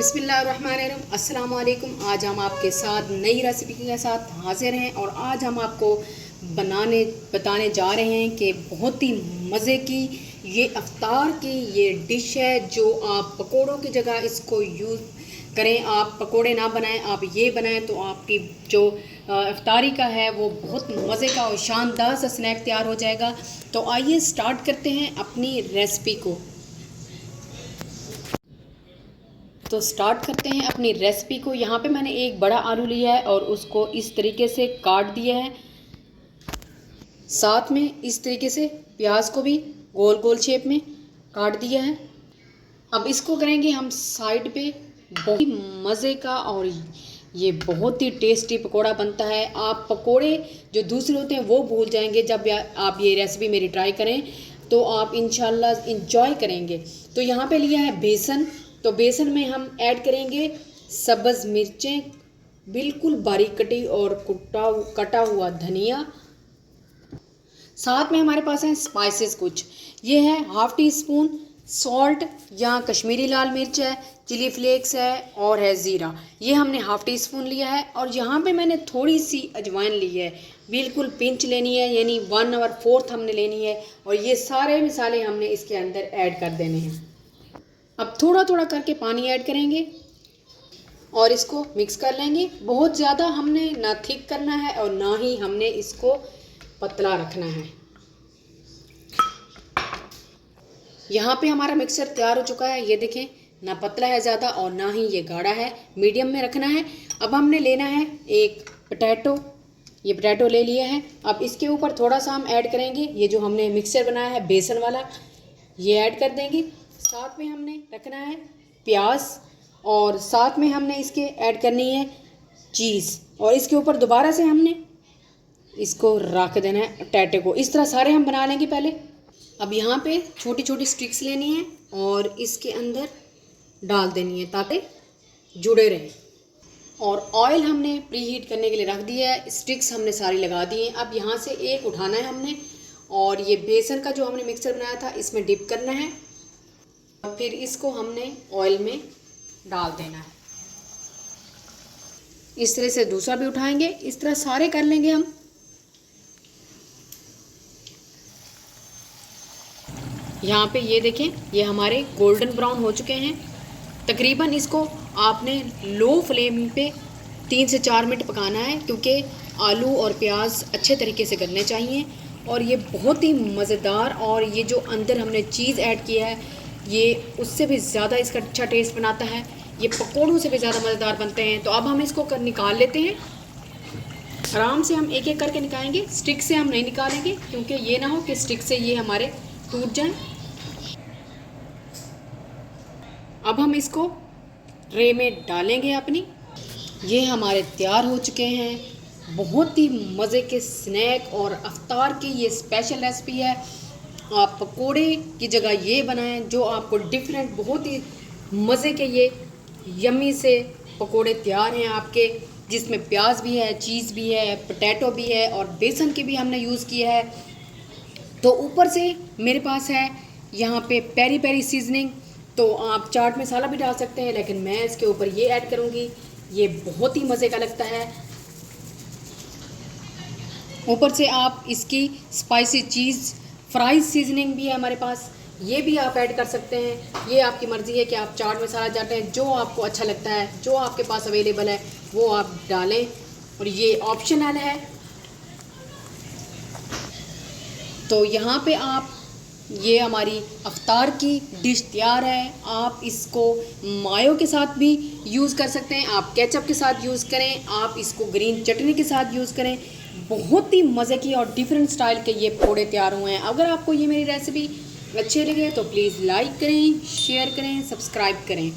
बिस्मिल्लाहिर्रहमानिर्रहीम। अस्सलाम वालेकुम। आज हम आपके साथ नई रेसिपी के साथ हाजिर हैं और आज हम आपको बताने जा रहे हैं कि बहुत ही मज़े की ये अफ्तार की ये डिश है जो आप पकोड़ों की जगह इसको यूज़ करें। आप पकोड़े ना बनाएं, आप ये बनाएं तो आपकी जो इफ्तारी का है वो बहुत मज़े का और शानदार सा स्नैक तैयार हो जाएगा। तो आइए स्टार्ट करते हैं अपनी रेसिपी को। तो स्टार्ट करते हैं अपनी रेसिपी को। यहाँ पे मैंने एक बड़ा आलू लिया है और उसको इस तरीके से काट दिया है। साथ में इस तरीके से प्याज को भी गोल गोल शेप में काट दिया है। अब इसको करेंगे हम साइड पे। बहुत ही मज़े का और ये बहुत ही टेस्टी पकोड़ा बनता है। आप पकोड़े जो दूसरे होते हैं वो भूल जाएंगे जब आप ये रेसिपी मेरी ट्राई करें, तो आप इंशाल्लाह इंजॉय करेंगे। तो यहाँ पे लिया है बेसन। तो बेसन में हम ऐड करेंगे सब्ज़ मिर्चें बिल्कुल बारीक कटी और कटा हुआ धनिया। साथ में हमारे पास है स्पाइसेस कुछ। ये है 1/2 टीस्पून सॉल्ट या कश्मीरी लाल मिर्च है, चिली फ्लेक्स है और है ज़ीरा। ये हमने 1/2 टीस्पून लिया है। और यहाँ पे मैंने थोड़ी सी अजवाइन ली है, बिल्कुल पिंच लेनी है, यानी 1/4 हमने लेनी है। और ये सारे मसाले हमने इसके अंदर ऐड कर देने हैं। अब थोड़ा थोड़ा करके पानी ऐड करेंगे और इसको मिक्स कर लेंगे। बहुत ज़्यादा हमने ना थिक करना है और ना ही हमने इसको पतला रखना है। यहाँ पे हमारा मिक्सचर तैयार हो चुका है। ये देखें, ना पतला है ज़्यादा और ना ही ये गाढ़ा है, मीडियम में रखना है। अब हमने लेना है एक पोटैटो। ये पोटैटो ले लिया है। अब इसके ऊपर थोड़ा सा हम ऐड करेंगे ये जो हमने मिक्सचर बनाया है बेसन वाला, ये ऐड कर देंगे। साथ में हमने रखना है प्याज और साथ में हमने इसके ऐड करनी है चीज़। और इसके ऊपर दोबारा से हमने इसको रख देना है पोटैटो को। इस तरह सारे हम बना लेंगे पहले। अब यहाँ पे छोटी छोटी स्टिक्स लेनी है और इसके अंदर डाल देनी है ताकि जुड़े रहें। और ऑयल हमने प्री हीट करने के लिए रख दिया है। स्टिक्स हमने सारी लगा दी हैं। अब यहाँ से एक उठाना है हमने और ये बेसन का जो हमने मिक्सचर बनाया था इसमें डिप करना है और फिर इसको हमने ऑयल में डाल देना है। इस तरह से दूसरा भी उठाएंगे। इस तरह सारे कर लेंगे हम। यहाँ पे ये देखें, ये हमारे गोल्डन ब्राउन हो चुके हैं तकरीबन। इसको आपने लो फ्लेम पे 3 से 4 मिनट पकाना है क्योंकि आलू और प्याज अच्छे तरीके से गलने चाहिए। और ये बहुत ही मज़ेदार, और ये जो अंदर हमने चीज़ ऐड किया है ये उससे भी ज़्यादा इसका अच्छा टेस्ट बनाता है। ये पकौड़ों से भी ज़्यादा मज़ेदार बनते हैं। तो अब हम इसको निकाल लेते हैं। आराम से हम एक एक करके निकालेंगे। स्टिक से हम नहीं निकालेंगे क्योंकि ये ना हो कि स्टिक से ये हमारे टूट जाएं। अब हम इसको ट्रे में डालेंगे अपनी। ये हमारे तैयार हो चुके हैं। बहुत ही मज़े के स्नैक और अफ्तार की ये स्पेशल रेसिपी है। आप पकोड़े की जगह ये बनाएं जो आपको डिफरेंट, बहुत ही मज़े के ये यम्मी से पकोड़े तैयार हैं आपके, जिसमें प्याज भी है, चीज़ भी है, पोटैटो भी है और बेसन की भी हमने यूज़ किया है। तो ऊपर से मेरे पास है यहाँ पे पेरी पेरी सीजनिंग। तो आप चाट मसाला भी डाल सकते हैं, लेकिन मैं इसके ऊपर ये ऐड करूँगी। ये बहुत ही मज़े का लगता है। ऊपर से आप इसकी स्पाइसी चीज़ फ्राइज सीजनिंग भी है हमारे पास, ये भी आप ऐड कर सकते हैं। ये आपकी मर्ज़ी है कि आप चाट मसाला डालते हैं, जो आपको अच्छा लगता है, जो आपके पास अवेलेबल है वो आप डालें और ये ऑप्शनल है। तो यहाँ पे आप, ये हमारी अफ्तार की डिश तैयार है। आप इसको मायो के साथ भी यूज़ कर सकते हैं, आप केचप के साथ यूज़ करें, आप इसको ग्रीन चटनी के साथ यूज़ करें। बहुत ही मज़े की और डिफरेंट स्टाइल के ये पकौड़े तैयार हुए हैं। अगर आपको ये मेरी रेसिपी अच्छी लगे तो प्लीज़ लाइक करें, शेयर करें, सब्सक्राइब करें।